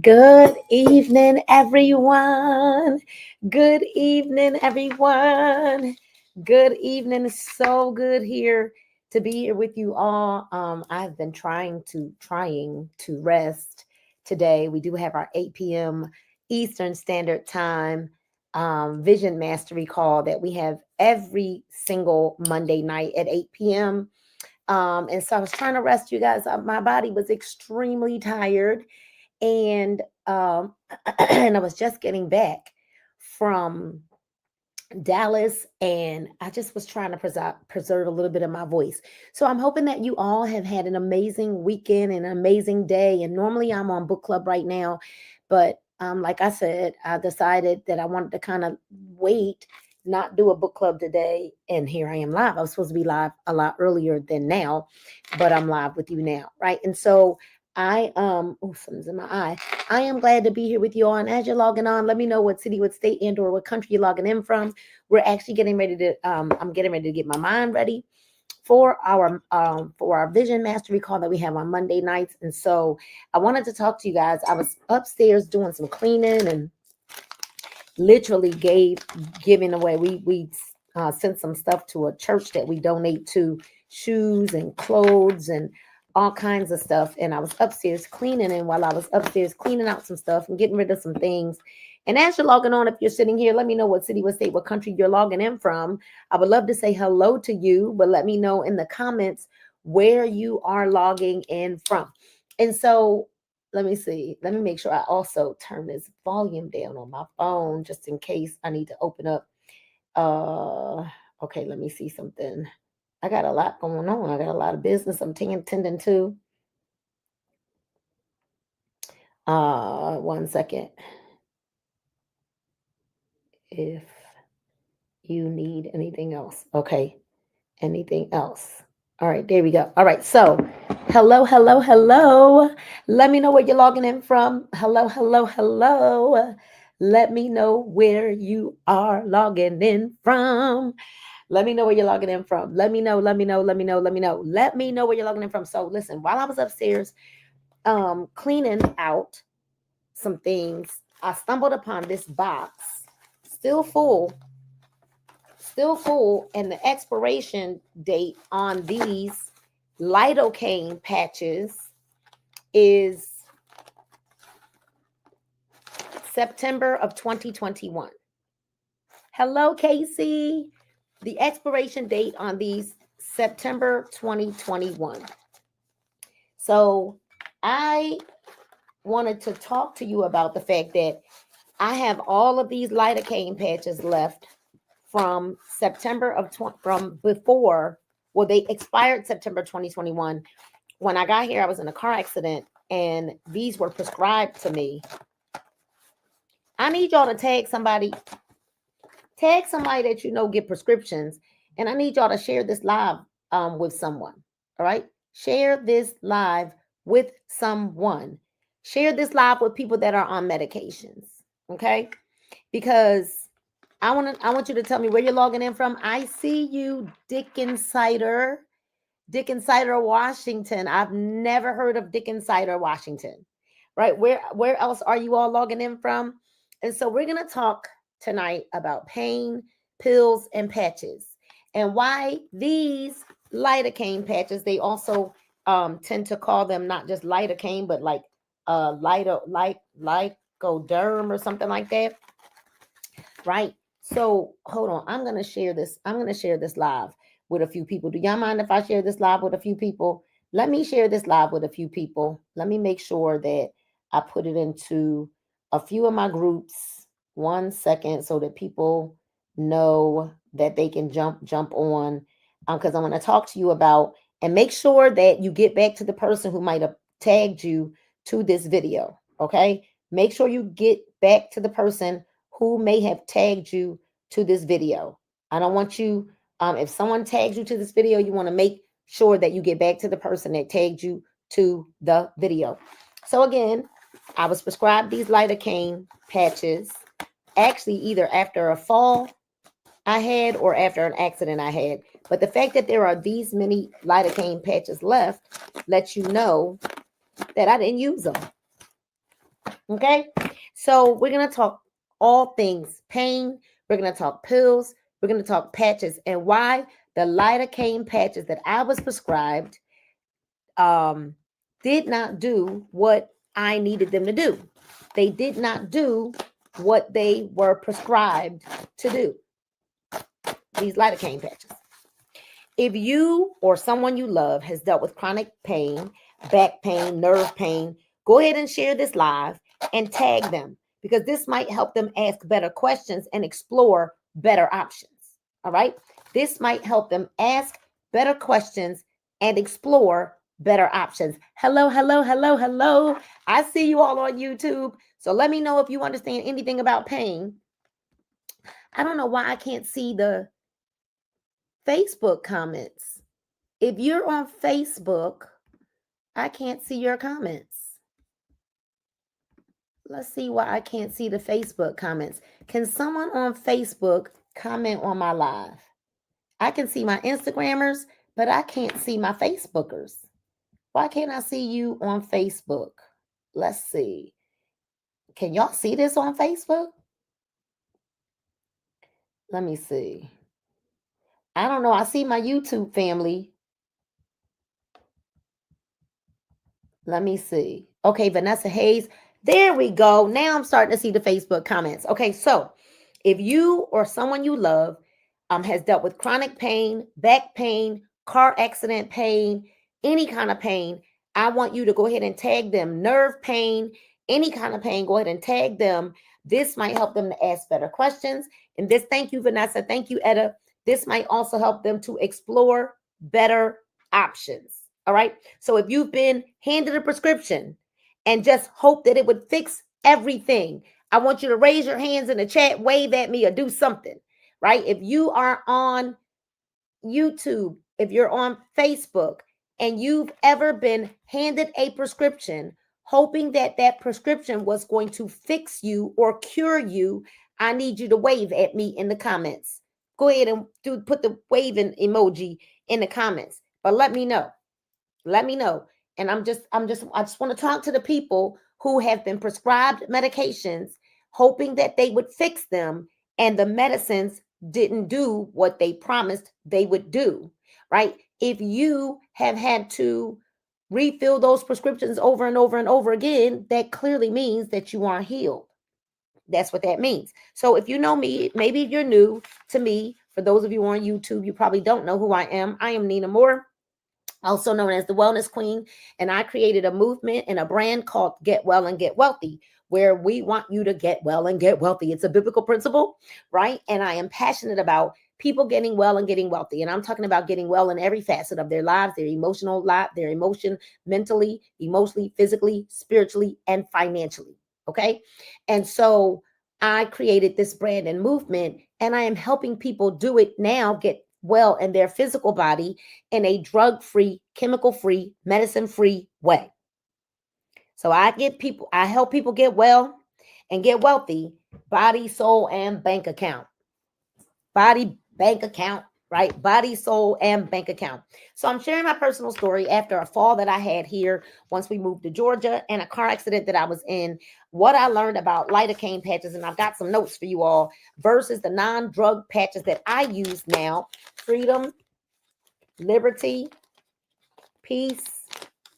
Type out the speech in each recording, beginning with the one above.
Good evening, everyone. Good evening, everyone. Good evening. It's so good here to be here with you all. I've been trying to rest today. We do have our 8 p.m. Eastern Standard Time vision mastery call that we have every single Monday night at 8 p.m. And so I was trying to rest you guys. My body was extremely tired and and I was just getting back from Dallas, and I just was trying to preserve a little bit of my voice. So I'm hoping that you all have had an amazing weekend and an amazing day. And normally I'm on book club right now, but like I said, I decided that I wanted to kind of wait, not do a book club today. And here I am live. I was supposed to be live a lot earlier than now, but I'm live with you now, right? And so something's in my eye. I am glad to be here with you all. And as you're logging on, let me know what city, what state, and or what country you're logging in from. We're actually getting ready to I'm getting ready to get my mind ready for our vision mastery call that we have on Monday nights. And so I wanted to talk to you guys. I was upstairs doing some cleaning and literally giving away. We sent some stuff to a church that we donate to, shoes and clothes and all kinds of stuff. And I was upstairs cleaning, and while I was upstairs cleaning out some stuff and getting rid of some things, and as you're logging on, if you're sitting here, let me know what city, what state, what country you're logging in from. I would love to say hello to you, but let me know in the comments where you are logging in from. And so let me see. Let me make sure I also turn this volume down on my phone just in case I need to open up. Okay, let me see something. I got a lot going on. I got a lot of business I'm tending to. One second. If you need anything else. Okay. Anything else? All right, there we go. All right. So, hello, hello, hello. Let me know where you're logging in from. Hello, hello, hello. Let me know where you are logging in from. Let me know where you're logging in from. Let me know, let me know, let me know, let me know. Let me know where you're logging in from. So listen, while I was upstairs cleaning out some things, I stumbled upon this box, still full, and the expiration date on these lidocaine patches is September of 2021. Hello, Casey. The expiration date on these September 2021. So I wanted to talk to you about the fact that I have all of these lidocaine patches left from September of from before. Well, they expired September 2021. When I got here, I was in a car accident, and these were prescribed to me. I need y'all to tag somebody that you know get prescriptions, and I need y'all to share this live with someone. All right, share this live with someone. Share this live with people that are on medications. Okay, because I want you to tell me where you're logging in from. I see you, Dickensider, Washington. I've never heard of Dickensider, Washington. Right? Where else are you all logging in from? And so we're gonna talk tonight about pain, pills, and patches, and why these lidocaine patches. They also tend to call them not just lidocaine, but like licoderm or something like that. Right? So hold on. I'm gonna share this. I'm gonna share this live with a few people. Do y'all mind if I share this live with a few people? Let me share this live with a few people. Let me make sure that I put it into a few of my groups. 1 second, so that people know that they can jump on. Because I want to talk to you about, and make sure that you get back to the person who might have tagged you to this video. Okay, make sure you get back to the person who may have tagged you to this video. I don't want you, if someone tags you to this video, you want to make sure that you get back to the person that tagged you to the video. So again, I was prescribed these lidocaine patches, actually either after a fall I had or after an accident I had. But the fact that there are these many lidocaine patches left lets you know that I didn't use them. Okay, so we're going to talk all things pain. We're going to talk pills. We're going to talk patches and why the lidocaine patches that I was prescribed did not do what I needed them to do. They did not do what they were prescribed to do. These lidocaine patches. If you or someone you love has dealt with chronic pain, back pain, nerve pain, go ahead and share this live and tag them because this might help them ask better questions and explore better options. All right. This might help them ask better questions and explore better options. Hello, hello, hello, hello. I see you all on YouTube. So let me know if you understand anything about pain. I don't know why I can't see the Facebook comments. If you're on Facebook, I can't see your comments. Let's see why I can't see the Facebook comments. Can someone on Facebook comment on my live? I can see my Instagrammers, but I can't see my Facebookers. Why can't I see you on Facebook? Let's see. Can y'all see this on Facebook? Let me see. I don't know. I see my YouTube family. Let me see. Okay, Vanessa Hayes. There we go. Now I'm starting to see the Facebook comments. Okay, so if you or someone you love has dealt with chronic pain, back pain, car accident pain, any kind of pain, I want you to go ahead and tag them. Nerve pain, any kind of pain, go ahead and tag them. This might help them to ask better questions. And this, thank you, Vanessa. Thank you, Etta. This might also help them to explore better options. All right. So if you've been handed a prescription and just hope that it would fix everything, I want you to raise your hands in the chat, wave at me, or do something, right? If you are on YouTube, if you're on Facebook, and you've ever been handed a prescription, hoping that that prescription was going to fix you or cure you, I need you to wave at me in the comments. Go ahead and put the waving emoji in the comments, but let me know. Let me know. And I just want to talk to the people who have been prescribed medications, hoping that they would fix them, and the medicines didn't do what they promised they would do, right? If you have had to refill those prescriptions over and over and over again, that clearly means that you aren't healed. That's what that means. So if you know me, maybe you're new to me. For those of you on YouTube, you probably don't know who I am. I am Nina Moore, also known as the Wellness Queen. And I created a movement and a brand called Get Well and Get Wealthy, where we want you to get well and get wealthy. It's a biblical principle, right? And I am passionate about people getting well and getting wealthy. And I'm talking about getting well in every facet of their lives, their emotional life, their emotion, mentally, emotionally, physically, spiritually, and financially. Okay. And so I created this brand and movement, and I am helping people do it now, get well in their physical body in a drug-free, chemical-free, medicine-free way. So I help people get well and get wealthy, body, soul, and bank account. Body, bank account, right? Body, soul, and bank account. So I'm sharing my personal story after a fall that I had here once we moved to Georgia and a car accident that I was in, what I learned about lidocaine patches, and I've got some notes for you all, versus the non-drug patches that I use now: freedom, liberty, peace,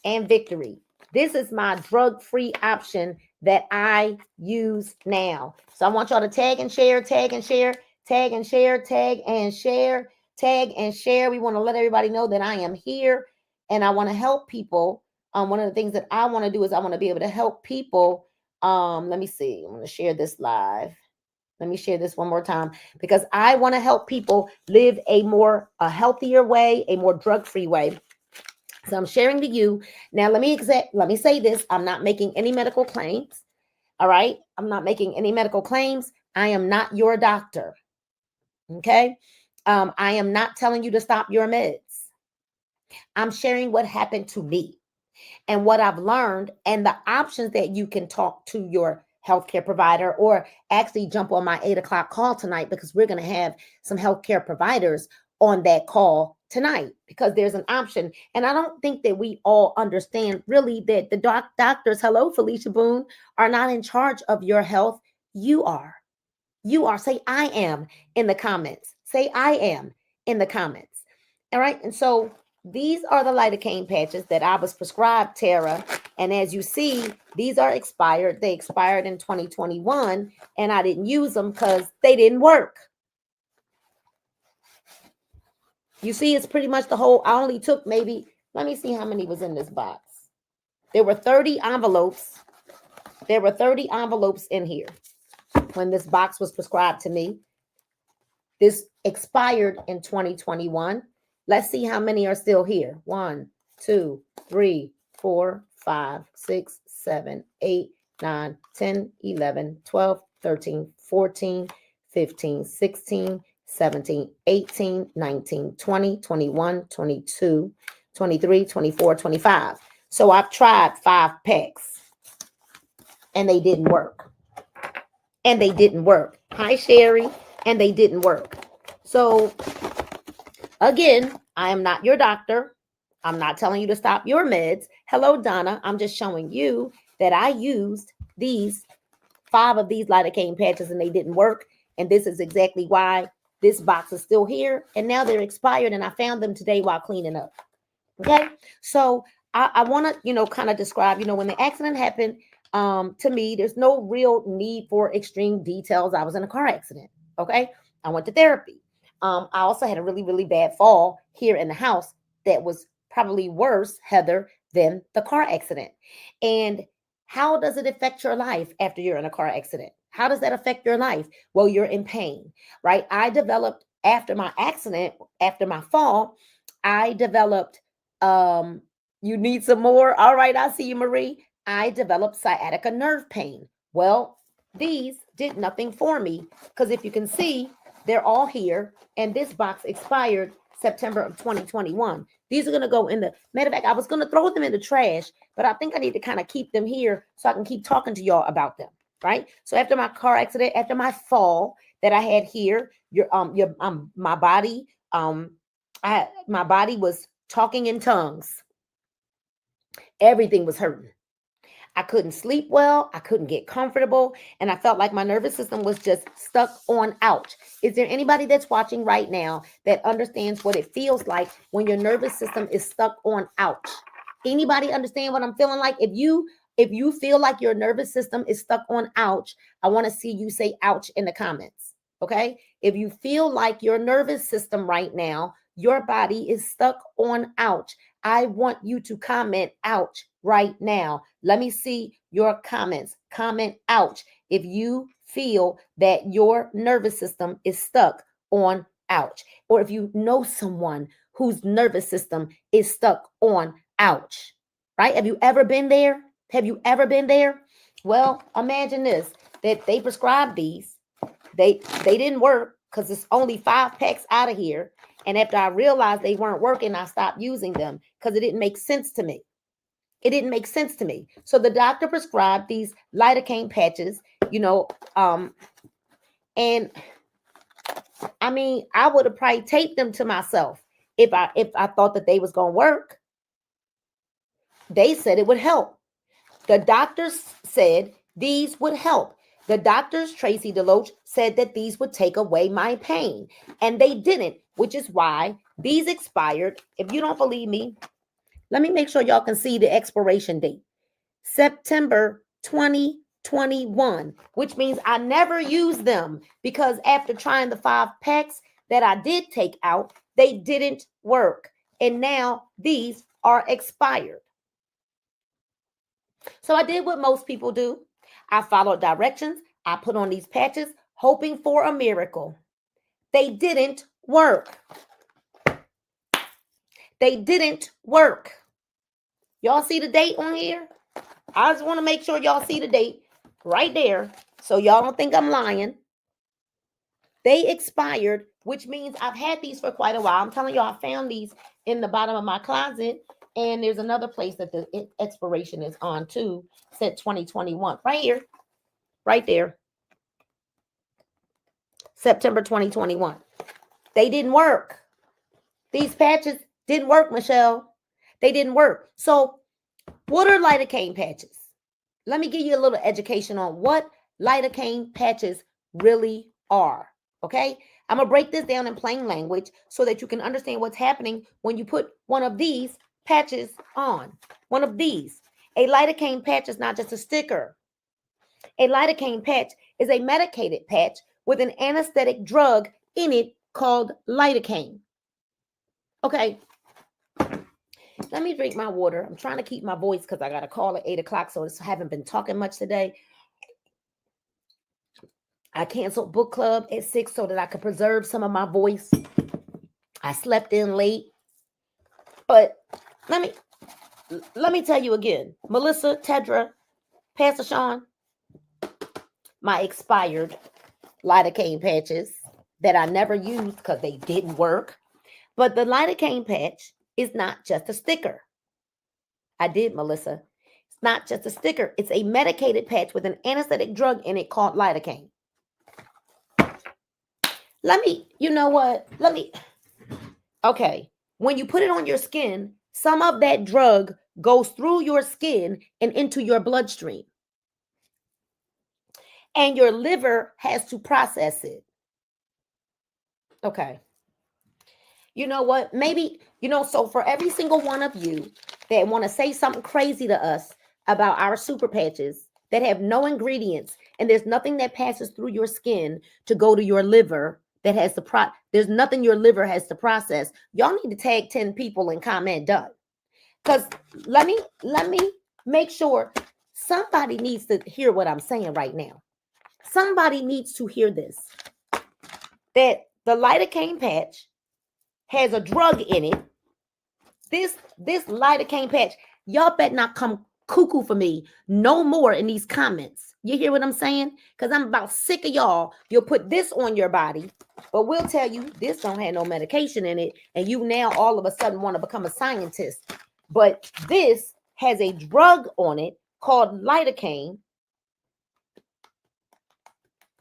and victory. This is my drug-free option that I use now. So I want y'all to tag and share, tag and share, tag and share, tag and share, tag and share. We want to let everybody know that I am here and I want to help people. One of the things that I want to do is I want to be able to help people. Let me see. I'm going to share this live. Let me share this one more time because I want to help people live a healthier way, a more drug-free way. So I'm sharing to you. Now, let me say this. I'm not making any medical claims. All right. I'm not making any medical claims. I am not your doctor. Okay. I am not telling you to stop your meds. I'm sharing what happened to me and what I've learned and the options that you can talk to your healthcare provider, or actually jump on my 8 o'clock call tonight, because we're going to have some healthcare providers on that call tonight because there's an option. And I don't think that we all understand really that the doctors, hello, Felicia Boone, are not in charge of your health. You are. You are. Say I am in the comments. Say I am in the comments. All right. And so these are the lidocaine patches that I was prescribed, Tara. And as you see, these are expired. They expired in 2021, and I didn't use them because they didn't work. You see, it's pretty much the whole. I only took maybe, let me see how many was in this box. There were 30 envelopes. There were 30 envelopes in here when this box was prescribed to me. This expired in 2021. Let's see how many are still here. 1, 2, 3, 4, 5, 6, 7, 8, 9, 10, 11, 12, 13, 14, 15, 16, 17, 18, 19, 20, 21, 22, 23, 24, 25. So I've tried 5 packs and they didn't work. And they didn't work. Hi, Sherry. And they didn't work. So again, I am not your doctor. I'm not telling you to stop your meds. Hello, Donna. I'm just showing you that I used these 5 of these lidocaine patches and they didn't work. And this is exactly why this box is still here. And now they're expired. And I found them today while cleaning up. Okay. So I want to, kind of describe, when the accident happened, to me, there's no real need for extreme details. I was in a car accident. Okay. I went to therapy. I also had a really, really bad fall here in the house that was probably worse, Heather, than the car accident. And how does it affect your life after you're in a car accident? How does that affect your life? Well, you're in pain, right? I developed after my accident, after my fall, I developed, you need some more? All right, I see you, Marie. I developed sciatica nerve pain. Well, these did nothing for me because if you can see, they're all here. And this box expired September of 2021. These are going to go in the, matter of fact, I was going to throw them in the trash, but I think I need to kind of keep them here so I can keep talking to y'all about them, right? So after my car accident, after my fall that I had here, my body, my body was talking in tongues. Everything was hurting. I couldn't sleep well. I couldn't get comfortable. And I felt like my nervous system was just stuck on ouch. Is there anybody that's watching right now that understands what it feels like when your nervous system is stuck on ouch? Anybody understand what I'm feeling like? If you feel like your nervous system is stuck on ouch, I want to see you say ouch in the comments. Okay. If you feel like your nervous system right now, your body is stuck on ouch, I want you to comment ouch right now. Let me see your comments. Comment ouch if you feel that your nervous system is stuck on ouch, or if you know someone whose nervous system is stuck on ouch, right? Have you ever been there? Have you ever been there? Well, imagine this, that they prescribed these. They didn't work because it's only 5 packs out of here. And after I realized they weren't working, I stopped using them because it didn't make sense to me. It didn't make sense to me. So the doctor prescribed these lidocaine patches, and I mean, I would have probably taped them to myself if I thought that they was going to work. They said it would help. The doctors said these would help. The doctors, Tracy Deloach, said that these would take away my pain, and they didn't, which is why these expired. If you don't believe me, let me make sure y'all can see the expiration date. September 2021, which means I never used them because after trying the 5 packs that I did take out, they didn't work. And now these are expired. So I did what most people do. I followed directions. I put on these patches, hoping for a miracle. They didn't work. They didn't work. Y'all see the date on here? I just want to make sure y'all see the date right there so y'all don't think I'm lying. They expired, which means I've had these for quite a while. I'm telling y'all, I found these in the bottom of my closet. And there's another place that the expiration is on too. It said 2021. Right here. Right there. September 2021. They didn't work. These patches didn't work, Michelle. They didn't work. So what are lidocaine patches? Let me give you a little education on what lidocaine patches really are. Okay? I'm going to break this down in plain language so that you can understand what's happening when you put one of these patches on. One of these. A lidocaine patch is not just a sticker. A lidocaine patch is a medicated patch with an anesthetic drug in it called lidocaine. Okay. Let me drink my water. I'm trying to keep my voice because I got a call at 8 o'clock, so I haven't been talking much today. I canceled book club at 6 so that I could preserve some of my voice. I slept in late. But let me tell you again. Melissa, Tedra, Pastor Sean, my expired lidocaine patches that I never used because they didn't work. But the lidocaine patch is not just a sticker. I did, Melissa. It's not just a sticker. It's a medicated patch with an anesthetic drug in it called lidocaine. Okay. When you put it on your skin, some of that drug goes through your skin and into your bloodstream. And your liver has to process it. Okay. You know what? Maybe, so for every single one of you that want to say something crazy to us about our super patches that have no ingredients and there's nothing that passes through your skin to go to your liver that has there's nothing your liver has to process. Y'all need to tag 10 people and comment done. Because let me make sure somebody needs to hear what I'm saying right now. Somebody needs to hear this. That the lidocaine patch has a drug in it. This lidocaine patch, y'all better not come cuckoo for me no more in these comments. You hear what I'm saying? Because I'm about sick of y'all. You'll put this on your body, but we'll tell you this don't have no medication in it, and you now all of a sudden want to become a scientist. But this has a drug on it called lidocaine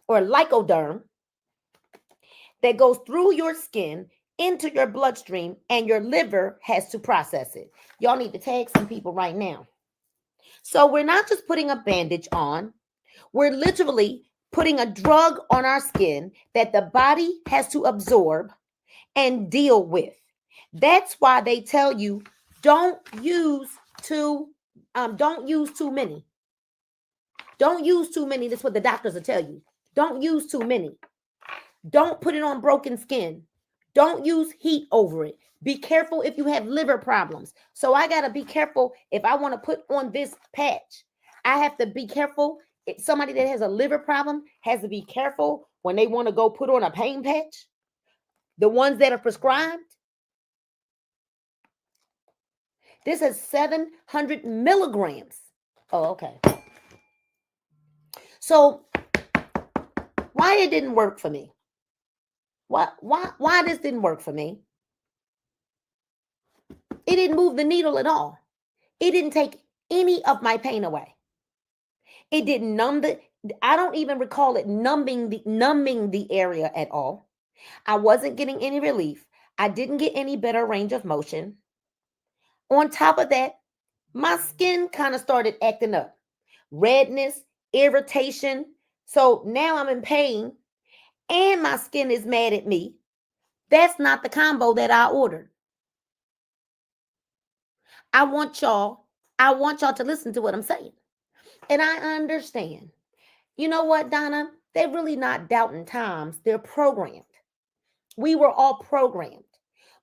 or Lycoderm that goes through your skin into your bloodstream, and your liver has to process it. Y'all need to tag some people right now. So we're not just putting a bandage on. We're literally putting a drug on our skin that the body has to absorb and deal with. That's why they tell you don't use too many. Don't use too many. That's what the doctors will tell you. Don't use too many. Don't put it on broken skin. Don't use heat over it. Be careful if you have liver problems. So I got to be careful if I want to put on this patch. I have to be careful. If somebody that has a liver problem has to be careful when they want to go put on a pain patch. The ones that are prescribed. This is 700 milligrams. Oh, okay. So why it didn't work for me? Why this didn't work for me? It didn't move the needle at all. It didn't take any of my pain away. It didn't numb I don't even recall it numbing the area at all. I wasn't getting any relief. I didn't get any better range of motion. On top of that, my skin kind of started acting up. Redness, irritation. So now I'm in pain and my skin is mad at me. That's not the combo that I ordered. I want y'all to listen to what I'm saying. And I understand. You know what, Donna? They're really not doubting times. They're programmed. We were all programmed.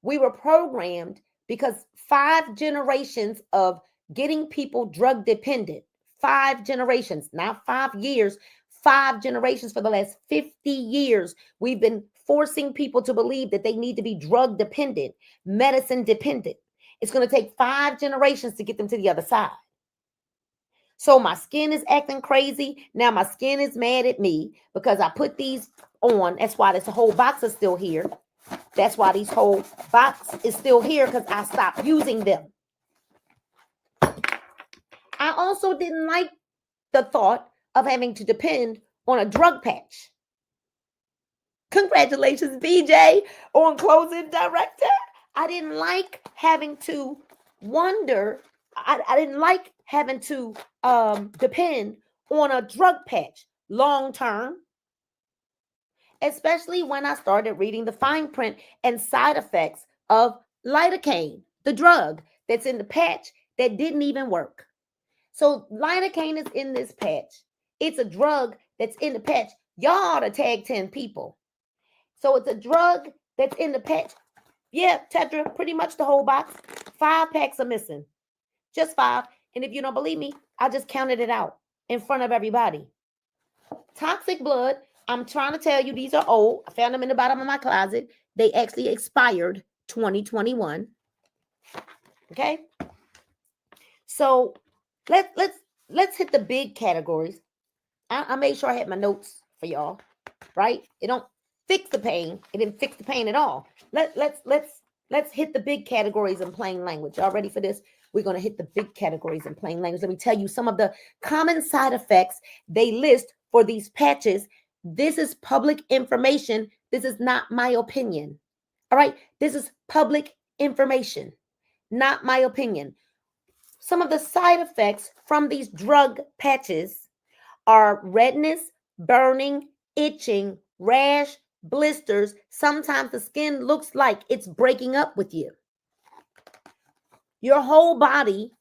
We were programmed because 5 generations of getting people drug dependent, 5 generations, not 5 years, 5 generations for the last 50 years, we've been forcing people to believe that they need to be drug dependent, medicine dependent. It's going to take 5 generations to get them to the other side. So my skin is acting crazy. Now my skin is mad at me because I put these on. That's why this whole box is still here. That's why these whole box is still here because I stopped using them. I also didn't like the thought of having to depend on a drug patch. Congratulations, BJ, on closing director. I didn't like having to wonder. I didn't like having to depend on a drug patch long term, especially when I started reading the fine print and side effects of lidocaine, the drug that's in the patch that didn't even work. So lidocaine is in this patch. It's a drug that's in the patch. Y'all ought to tag 10 people. So it's a drug that's in the patch. Yeah, Tetra, pretty much the whole box. 5 packs are missing. Just 5. And if you don't believe me, I just counted it out in front of everybody. Toxic blood. I'm trying to tell you, these are old. I found them in the bottom of my closet. They actually expired 2021. Okay. So let's hit the big categories. I made sure I had my notes for y'all, right? It don't fix the pain. It didn't fix the pain at all. Let's hit the big categories in plain language. Y'all ready for this? We're going to hit the big categories in plain language. Let me tell you some of the common side effects they list for these patches. This is public information. This is not my opinion. All right? This is public information, not my opinion. Some of the side effects from these drug patches are redness, burning, itching, rash, blisters. Sometimes the skin looks like it's breaking up with you. Your whole body,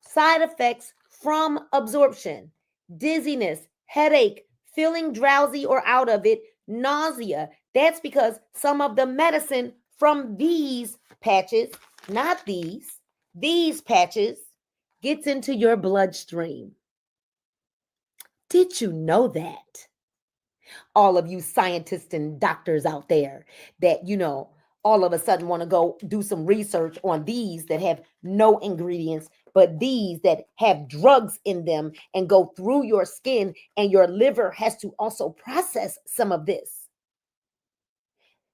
side effects from absorption, dizziness, headache, feeling drowsy or out of it, nausea. That's because some of the medicine from these patches, not these patches, gets into your bloodstream. Did you know that? All of you scientists and doctors out there that, all of a sudden want to go do some research on these that have no ingredients, but these that have drugs in them and go through your skin, and your liver has to also process some of this.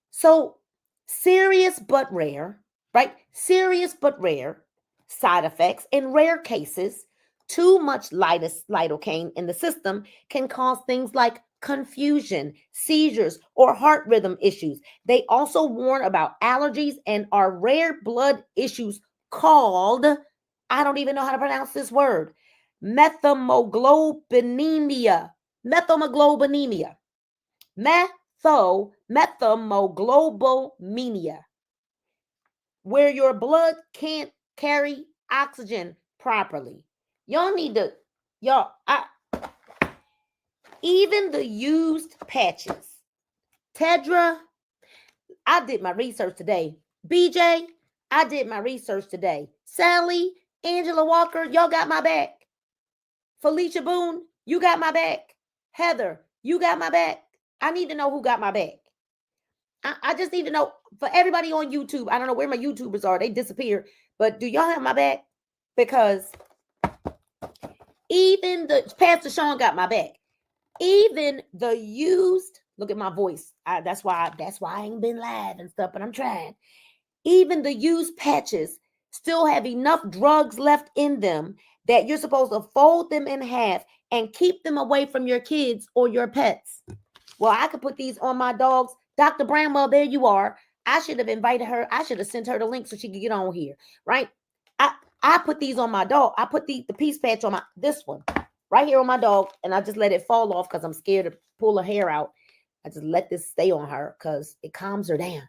So serious but rare, right? Serious but rare side effects. In rare cases, too much lidocaine in the system can cause things like confusion, seizures, or heart rhythm issues. They also warn about allergies and are rare blood issues called, I don't even know how to pronounce this word, methemoglobinemia. Methemoglobinemia. Methemoglobinemia, where your blood can't carry oxygen properly. Even the used patches. Tedra, I did my research today. BJ, I did my research today. Sally, Angela Walker, y'all got my back. Felicia Boone, you got my back. Heather, you got my back. I need to know who got my back. I just need to know, for everybody on YouTube, I don't know where my YouTubers are. They disappeared. But do y'all have my back? Because even the Pastor Sean got my back. Even the used, look at my voice. That's why I ain't been live and stuff, but I'm trying. Even the used patches still have enough drugs left in them that you're supposed to fold them in half and keep them away from your kids or your pets. Well, I could put these on my dogs. Dr. Bramwell, there you are. I should have invited her. I should have sent her the link so she could get on here, right? I put these on my dog. I put the piece patch on this one right here on my dog, and I just let it fall off because I'm scared to pull her hair out. I just let this stay on her because it calms her down.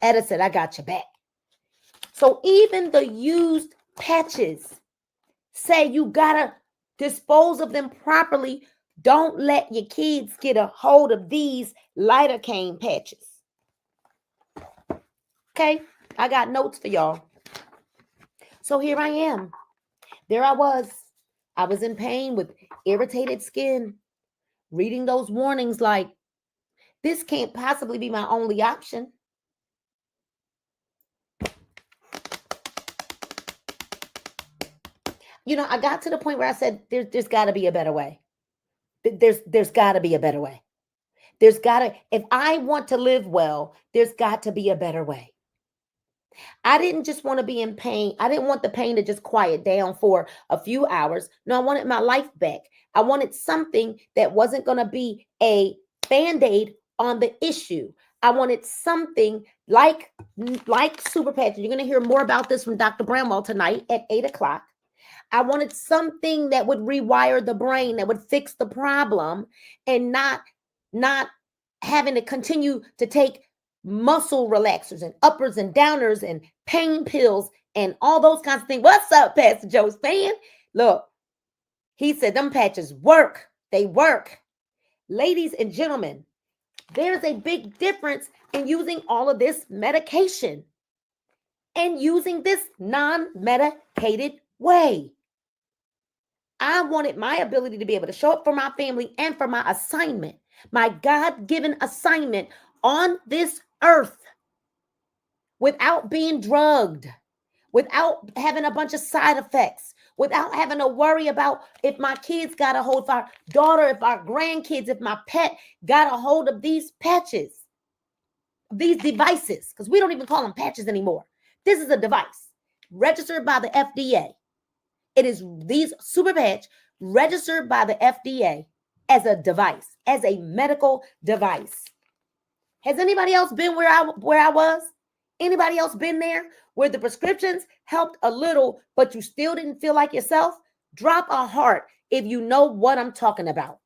Etta said, I got your back. So even the used patches say you gotta dispose of them properly. Don't let your kids get a hold of these lidocaine patches. Okay, I got notes for y'all. So here I am. There I was. I was in pain with irritated skin, reading those warnings like, this can't possibly be my only option. I got to the point where I said, there's got to be a better way. There's got to be a better way. If I want to live well, there's got to be a better way. I didn't just want to be in pain. I didn't want the pain to just quiet down for a few hours. No, I wanted my life back. I wanted something that wasn't going to be a Band-Aid on the issue. I wanted something like super patches. You're going to hear more about this from Dr. Bramwell tonight at 8 o'clock. I wanted something that would rewire the brain, that would fix the problem, and not having to continue to take muscle relaxers and uppers and downers and pain pills and all those kinds of things. What's up, Pastor Joe's fan? Look, he said them patches work. They work. Ladies and gentlemen, there's a big difference in using all of this medication and using this non-medicated way. I wanted my ability to be able to show up for my family and for my assignment, my God-given assignment on this earth, without being drugged, without having a bunch of side effects, without having to worry about if my kids got a hold, if our daughter, if our grandkids, if my pet got a hold of these patches, these devices, because we don't even call them patches anymore. This is a device registered by the FDA. It is these super patch registered by the FDA as a device, as a medical device. Has anybody else been where I was? Anybody else been there where the prescriptions helped a little, but you still didn't feel like yourself? Drop a heart if you know what I'm talking about.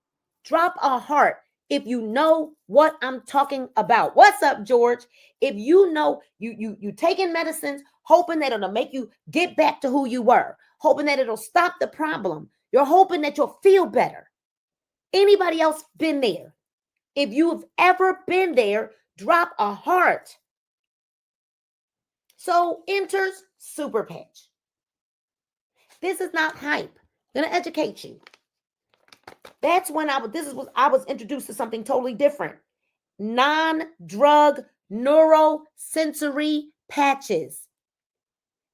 Drop a heart if you know what I'm talking about. What's up, George? If you know you taking medicines, hoping that it'll make you get back to who you were, hoping that it'll stop the problem. You're hoping that you'll feel better. Anybody else been there? If you've ever been there, drop a heart. So enters super patch. This is not hype. I'm going to educate you. That's when I was introduced to something totally different. Non-drug neurosensory patches.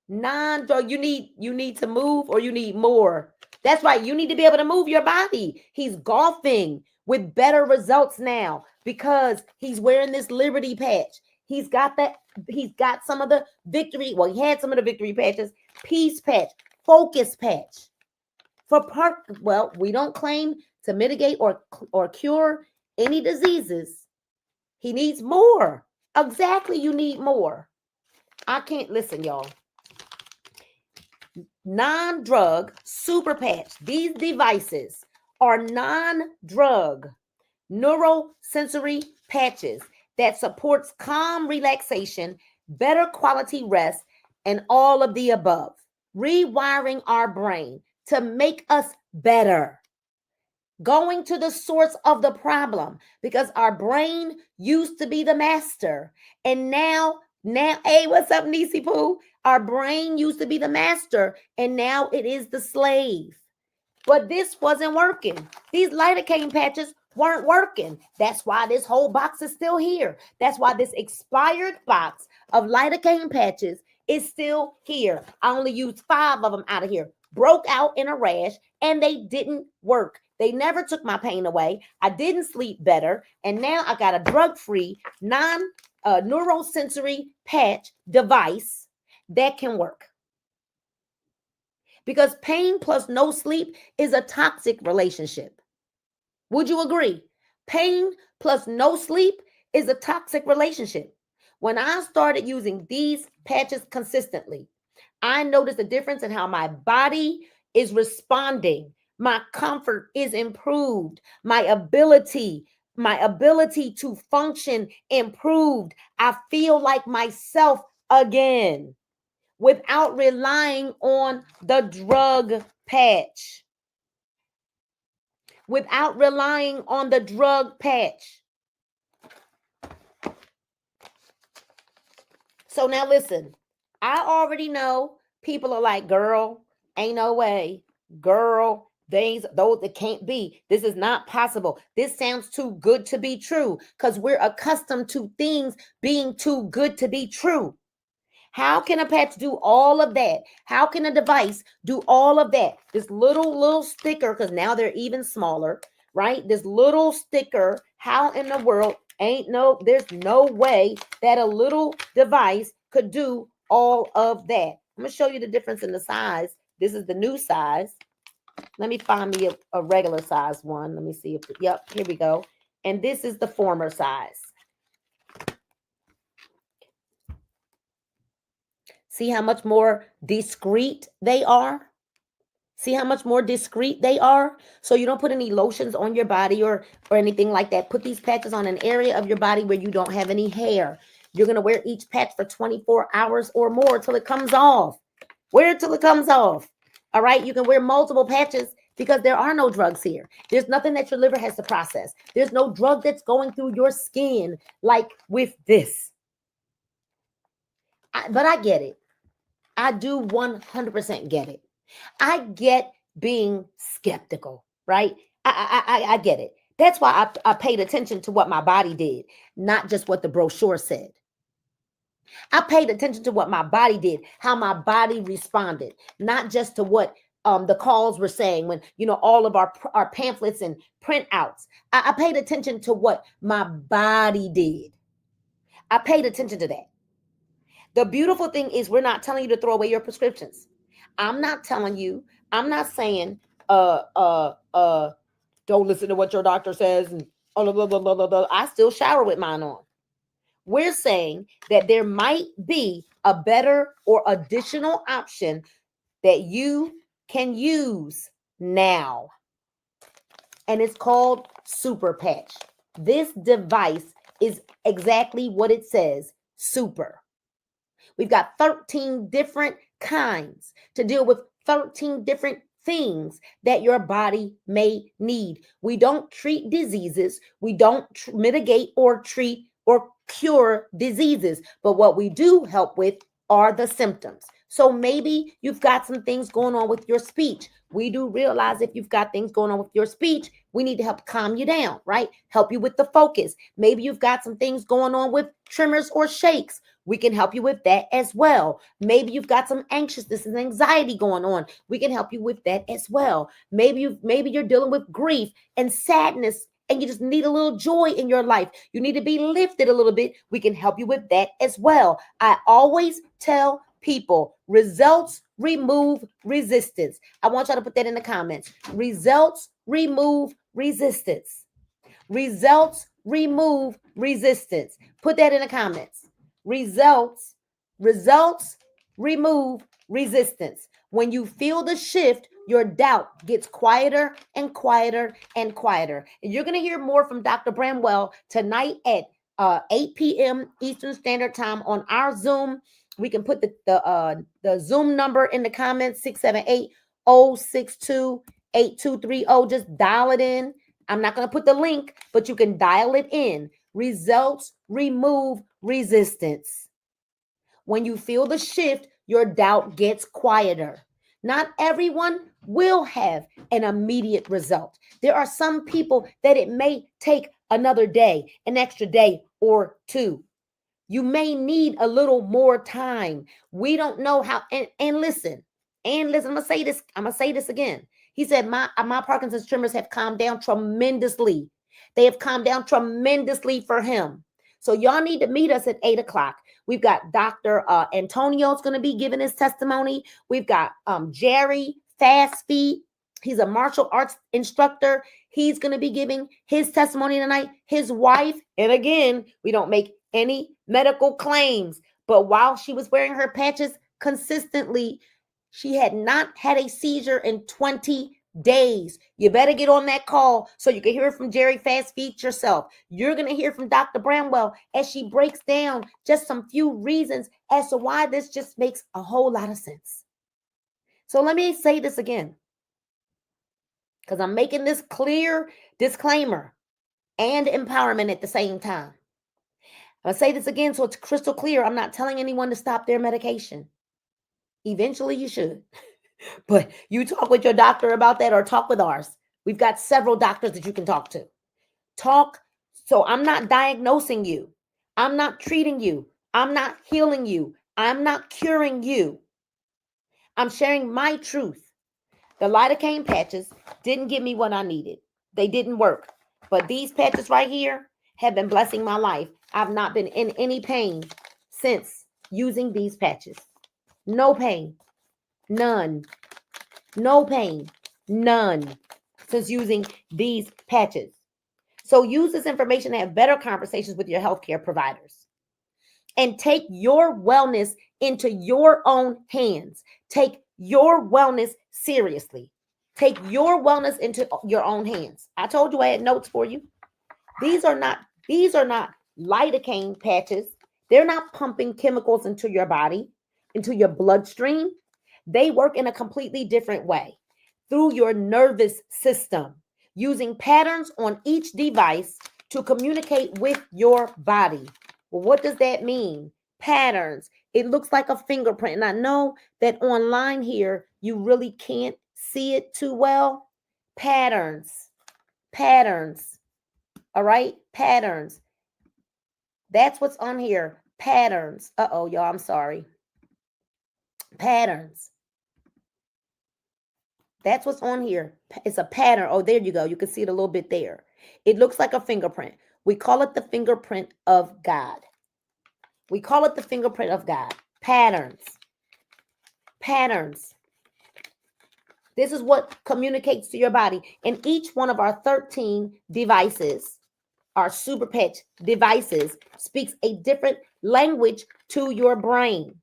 Non-drug, you need to move or you need more. That's right. You need to be able to move your body. He's golfing with better results now because he's wearing this Liberty patch. He's got some of the victory. Well, he had some of the victory patches. Peace patch, focus patch. Well, we don't claim to mitigate or cure any diseases. He needs more. Exactly, you need more. I can't listen, y'all. Non-drug super patch. These devices are non-drug neurosensory patches that supports calm relaxation, better quality rest, and all of the above. Rewiring our brain to make us better. Going to the source of the problem, because our brain used to be the master. And now, hey, what's up, Nisi Poo? Our brain used to be the master, and now it is the slave. But this wasn't working. These lidocaine patches weren't working. That's why this whole box is still here. That's why this expired box of lidocaine patches is still here. I only used 5 of them out of here. Broke out in a rash, and they didn't work. They never took my pain away. I didn't sleep better. And now I got a drug-free, neurosensory patch device that can work. Because pain plus no sleep is a toxic relationship. Would you agree? Pain plus no sleep is a toxic relationship. When I started using these patches consistently, I noticed a difference in how my body is responding. My comfort is improved. My ability to function improved. I feel like myself again without relying on the drug patch. Without relying on the drug patch. So now listen, I already know people are like, girl, ain't no way. Girl, those it can't be. This is not possible. This sounds too good to be true because we're accustomed to things being too good to be true. How can a patch do all of that? How can a device do all of that? This little sticker, because now they're even smaller, right? This little sticker, how in the world there's no way that a little device could do all of that. I'm going to show you the difference in the size. This is the new size. Let me find me a regular size one. Let me see if, yep, here we go. And this is the former size. See how much more discreet they are? See how much more discreet they are? So you don't put any lotions on your body or anything like that. Put these patches on an area of your body where you don't have any hair. You're going to wear each patch for 24 hours or more till it comes off. Wear it till it comes off. All right? You can wear multiple patches because there are no drugs here. There's nothing that your liver has to process. There's no drug that's going through your skin like with this. But I get it. I do 100% get it. I get being skeptical, right? I get it. That's why I paid attention to what my body did, not just what the brochure said. I paid attention to what my body did, how my body responded, not just to what the calls were saying when, all of our pamphlets and printouts. I paid attention to what my body did. I paid attention to that. The beautiful thing is we're not telling you to throw away your prescriptions. I'm not saying, don't listen to what your doctor says. And blah, blah, blah, blah, blah. I still shower with mine on. We're saying that there might be a better or additional option that you can use now. And it's called Super Patch. This device is exactly what it says, super. We've got 13 different kinds to deal with 13 different things that your body may need. We don't treat diseases. We don't mitigate or treat or cure diseases. But what we do help with are the symptoms. So maybe you've got some things going on with your speech. We do realize if you've got things going on with your speech, we need to help calm you down, right? Help you with the focus. Maybe you've got some things going on with tremors or shakes. We can help you with that as well. Maybe you've got some anxiousness and anxiety going on. We can help you with that as well. Maybe you're dealing with grief and sadness and you just need a little joy in your life. You need to be lifted a little bit. We can help you with that as well. I always tell people, results remove resistance. I want y'all to put that in the comments. Results remove resistance. Results remove resistance. Put that in the comments. Results remove resistance. When you feel the shift, your doubt gets quieter and quieter and quieter. And you're going to hear more from Dr. Bramwell tonight at 8 p.m. Eastern Standard Time on our Zoom. We can put the Zoom number in the comments, 678-062-8230. Just dial it in. I'm not going to put the link, but you can dial it in. Results remove resistance. When you feel the shift, your doubt gets quieter. Not everyone will have an immediate result. There are some people that it may take another day, an extra day or two. You may need a little more time. We don't know how. And listen. I'm gonna say this again. He said my Parkinson's tremors have calmed down tremendously. They have calmed down tremendously for him. So y'all need to meet us at 8 o'clock. We've got Dr. Antonio's going to be giving his testimony. We've got Jerry Fast Feet. He's a martial arts instructor. He's going to be giving his testimony tonight. His wife, and again, we don't make any medical claims, but while she was wearing her patches consistently, she had not had a seizure in 20 days. You better get on that call so you can hear from Jerry Fast Feet yourself. You're going to hear from Dr. Bramwell as she breaks down just some few reasons as to why this just makes a whole lot of sense. So let me say this again, because I'm making this clear disclaimer and empowerment at the same time. I'll say this again so it's crystal clear. I'm not telling anyone to stop their medication. Eventually you should. But you talk with your doctor about that or talk with ours. We've got several doctors that you can talk to. So I'm not diagnosing you. I'm not treating you. I'm not healing you. I'm not curing you. I'm sharing my truth. The Lidocaine patches didn't give me what I needed. They didn't work. But these patches right here have been blessing my life. I've not been in any pain since using these patches. No pain. None. No pain. None since using these patches. So use this information to have better conversations with your healthcare providers. and take your wellness into your own hands. Take your wellness seriously. Take your wellness into your own hands. I told you I had notes for you. These are not lidocaine patches. They're not pumping chemicals into your body, into your bloodstream. They work in a completely different way through your nervous system, using patterns on each device to communicate with your body. Well, what does that mean? Patterns. It looks like a fingerprint. And I know that online here, you really can't see it too well. Patterns. All right? Patterns. That's what's on here. Patterns. Uh-oh, y'all, I'm sorry. Patterns. That's what's on here. It's a pattern. Oh, there you go. You can see it a little bit there. It looks like a fingerprint. We call it the fingerprint of God. We call it the fingerprint of God. Patterns. This is what communicates to your body. And each one of our 13 devices, our super patch devices, speaks a different language to your brain.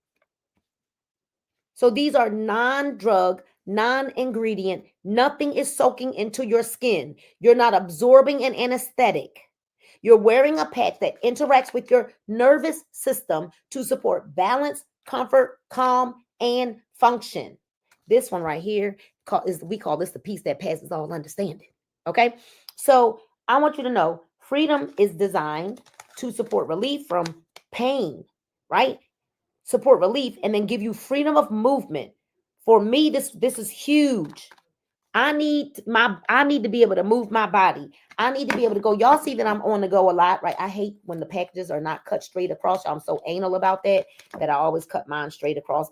So these are non-drug, non-ingredient. Nothing is soaking into your skin. You're not absorbing an anesthetic. You're wearing a patch that interacts with your nervous system to support balance, comfort, calm, and function. This one right here we call this the peace that passes all understanding. Okay? So I want you to know freedom is designed to support relief from pain, right? Support relief and then give you freedom of movement. For me, this is huge. I need to be able to move my body. I need to be able to go. Y'all see that I'm on the go a lot, right? I hate when the packages are not cut straight across. I'm so anal about that I always cut mine straight across.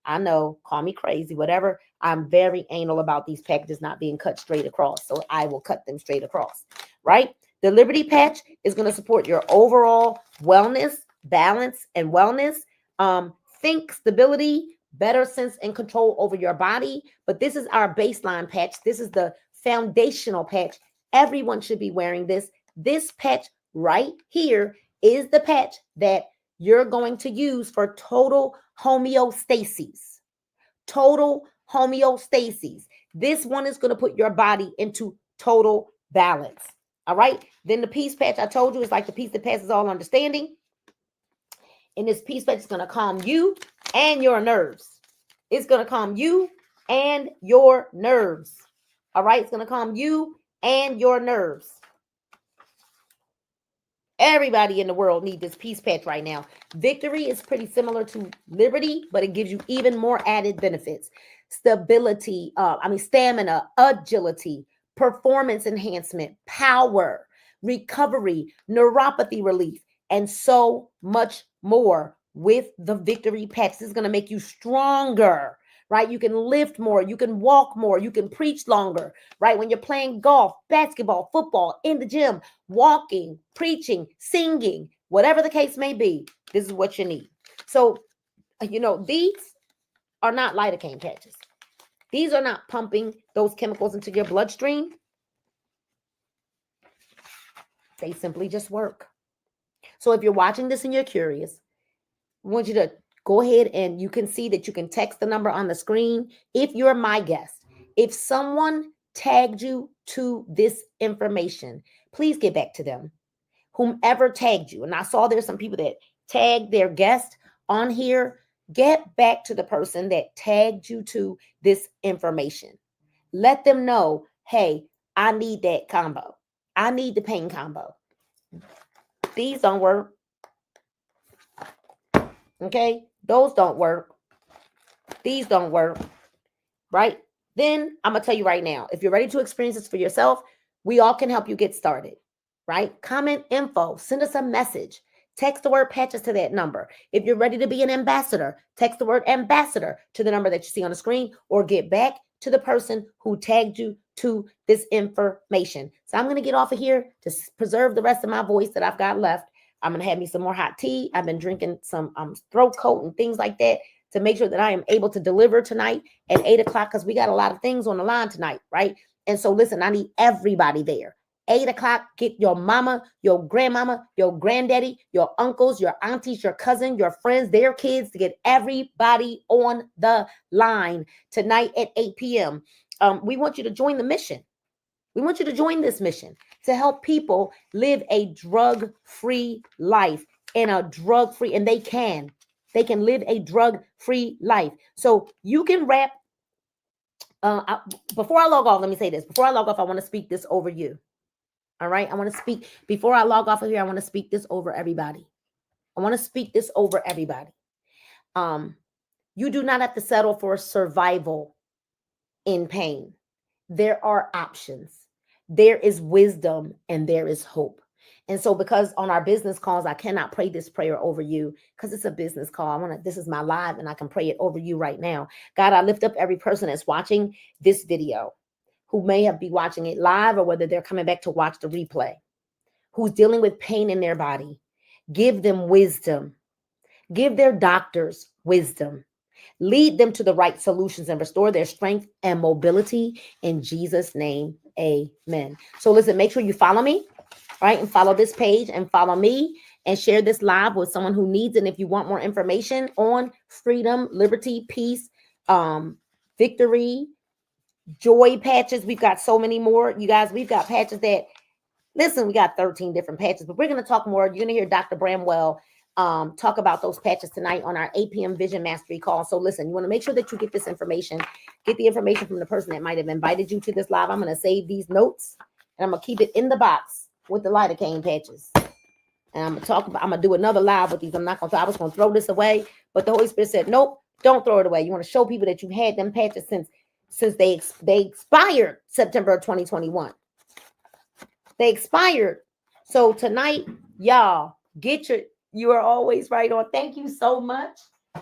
I know, call me crazy, whatever. I'm very anal about these packages not being cut straight across. So I will cut them straight across, right? The Liberty Patch is going to support your overall wellness, balance, and wellness. Think stability, better sense and control over your body. But this is our baseline patch. This is the foundational patch. Everyone should be wearing this. This patch right here is the patch that you're going to use for total homeostasis. Total homeostasis. This one is going to put your body into total balance. All right. Then the peace patch I told you is like the peace that passes all understanding. And this peace patch is going to calm you and your nerves. It's going to calm you and your nerves. All right. It's going to calm you and your nerves. Everybody in the world needs this peace patch right now. Victory is pretty similar to Liberty, but it gives you even more added benefits. Stability, stamina, agility, performance enhancement, power, recovery, neuropathy relief, and so much more with the Victory patch. This is going to make you stronger, right? You can lift more, you can walk more, you can preach longer, right? When you're playing golf, basketball, football, in the gym, walking, preaching, singing, whatever the case may be, this is what you need. So, these are not lidocaine patches. These are not pumping those chemicals into your bloodstream. They simply just work. So if you're watching this and you're curious, I want you to go ahead and you can see that you can text the number on the screen. If you're my guest, if someone tagged you to this information, please get back to them. Whomever tagged you. And I saw there's some people that tagged their guest on here. Get back to the person that tagged you to this information. Let them know, hey, I need that combo. I need the pain combo. These don't work. Okay? Those don't work. These don't work. Right? Then I'm going to tell you right now, if you're ready to experience this for yourself, we all can help you get started. Right? Comment info. Send us a message. Text the word patches to that number. If you're ready to be an ambassador, text the word ambassador to the number that you see on the screen, or get back to the person who tagged you to this information. So I'm going to get off of here to preserve the rest of my voice that I've got left. I'm going to have me some more hot tea. I've been drinking some throat coat and things like that to make sure that I am able to deliver tonight at 8 o'clock, because we got a lot of things on the line tonight, right? And so listen, I need everybody there. 8 o'clock, get your mama, your grandmama, your granddaddy, your uncles, your aunties, your cousin, your friends, their kids, to get everybody on the line tonight at 8 p.m. We want you to join the mission. We want you to join this mission to help people live a drug-free life and they can live a drug-free life. So you can wrap, before I log off, let me say this. Before I log off, I want to speak this over you. All right. I want to speak, before I log off of here, I want to speak this over everybody. You do not have to settle for survival in pain. There are options. There is wisdom and there is hope. And so, because on our business calls, I cannot pray this prayer over you because it's a business call. This is my live and I can pray it over you right now. God, I lift up every person that's watching this video, who may be watching it live or whether they're coming back to watch the replay, who's dealing with pain in their body. Give them wisdom. Give their doctors wisdom. Lead them to the right solutions and restore their strength and mobility in Jesus' name. Amen. So listen, make sure you follow me, right? And follow this page and follow me and share this live with someone who needs it. And if you want more information on freedom, liberty, peace, victory, joy patches, we've got so many more. You guys, we've got patches that, listen, we got 13 different patches, but we're going to talk more. You're going to hear Dr. Bramwell talk about those patches tonight on our 8 p.m. Vision Mastery call. So listen, you want to make sure that you get this information, get the information from the person that might have invited you to this live. I'm going to save these notes and I'm going to keep it in the box with the Lidocaine patches. And I'm going to do another live with these. I was going to throw this away, but the Holy Spirit said, nope, don't throw it away. You want to show people that you've had them patches since they expired September of 2021. They expired. So tonight, y'all, you are always right on. Thank you so much.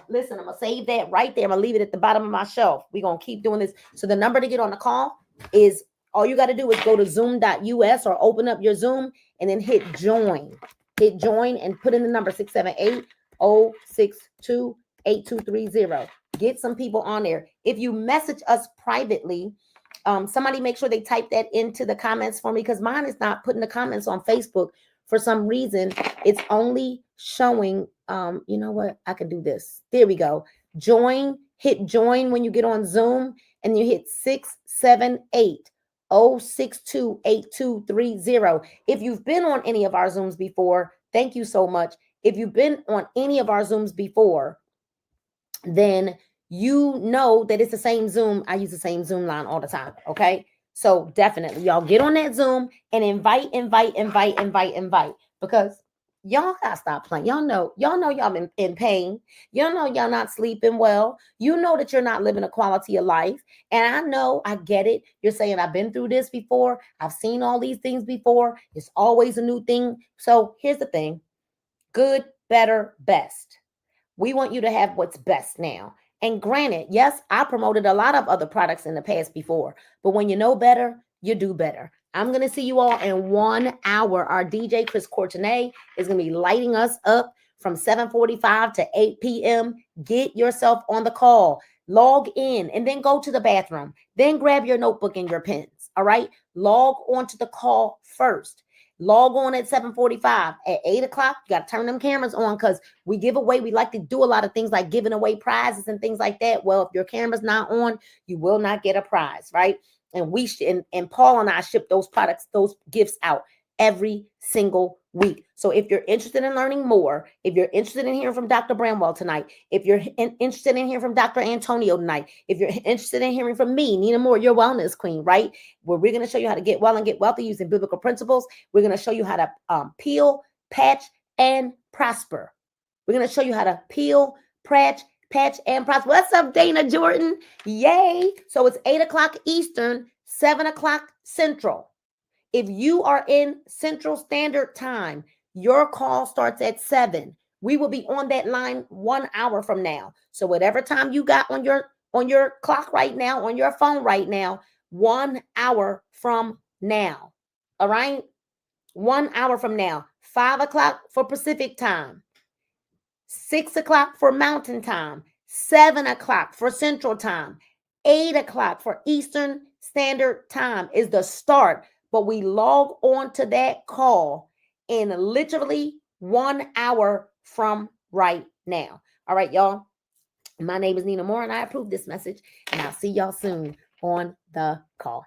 Listen, I'm going to save that right there. I'm going to leave it at the bottom of my shelf. We're going to keep doing this. So the number to get on the call is, all you got to do is go to zoom.us or open up your Zoom and then hit join. Hit join and put in the number 678-062-8230. Get some people on there. If you message us privately, somebody make sure they type that into the comments for me, because mine is not putting the comments on Facebook. For some reason, it's only showing, you know what? I can do this. There we go. Join, hit join when you get on Zoom, and you hit 678-062-8230. If you've been on any of our Zooms before, thank you so much. If you've been on any of our Zooms before, then you know that it's the same Zoom. I use the same Zoom line all the time. Okay. So definitely y'all get on that Zoom and invite, because y'all gotta stop playing. Y'all know y'all been in pain. Y'all know y'all not sleeping well. You know that you're not living a quality of life. And I get it. You're saying, I've been through this before. I've seen all these things before. It's always a new thing. So here's the thing. Good, better, best. We want you to have what's best now. And granted, yes, I promoted a lot of other products in the past before, but when you know better, you do better. I'm going to see you all in 1 hour. Our DJ, Chris Courtenay, is going to be lighting us up from 7:45 to 8 p.m. Get yourself on the call, log in, and then go to the bathroom. Then grab your notebook and your pens. All right. Log on to the call first. Log on at 7:45. At 8 o'clock, you got to turn them cameras on, because we give away. We like to do a lot of things like giving away prizes and things like that. Well, if your camera's not on, you will not get a prize, right? And and Paul and I ship those products, those gifts out every single week. So if you're interested in learning more, if you're interested in hearing from Dr. Bramwell tonight, if you're interested in hearing from Dr. Antonio tonight, if you're interested in hearing from me, Nina Moore, your wellness queen, right? Where we're going to show you how to get well and get wealthy using biblical principles. We're going to show you how to peel, patch, and prosper. We're going to show you how to peel, patch, and prosper. What's up, Dana Jordan? Yay. So it's 8 o'clock Eastern, 7 o'clock Central. If you are in Central Standard Time, your call starts at 7. We will be on that line 1 hour from now. So whatever time you got on your clock right now, on your phone right now, 1 hour from now. All right? 1 hour from now. 5 o'clock for Pacific Time. 6 o'clock for Mountain Time. 7 o'clock for Central Time. 8 o'clock for Eastern Standard Time is the start but we log on to that call in literally 1 hour from right now. All right, y'all. My name is Nina Moore, and I approve this message, and I'll see y'all soon on the call.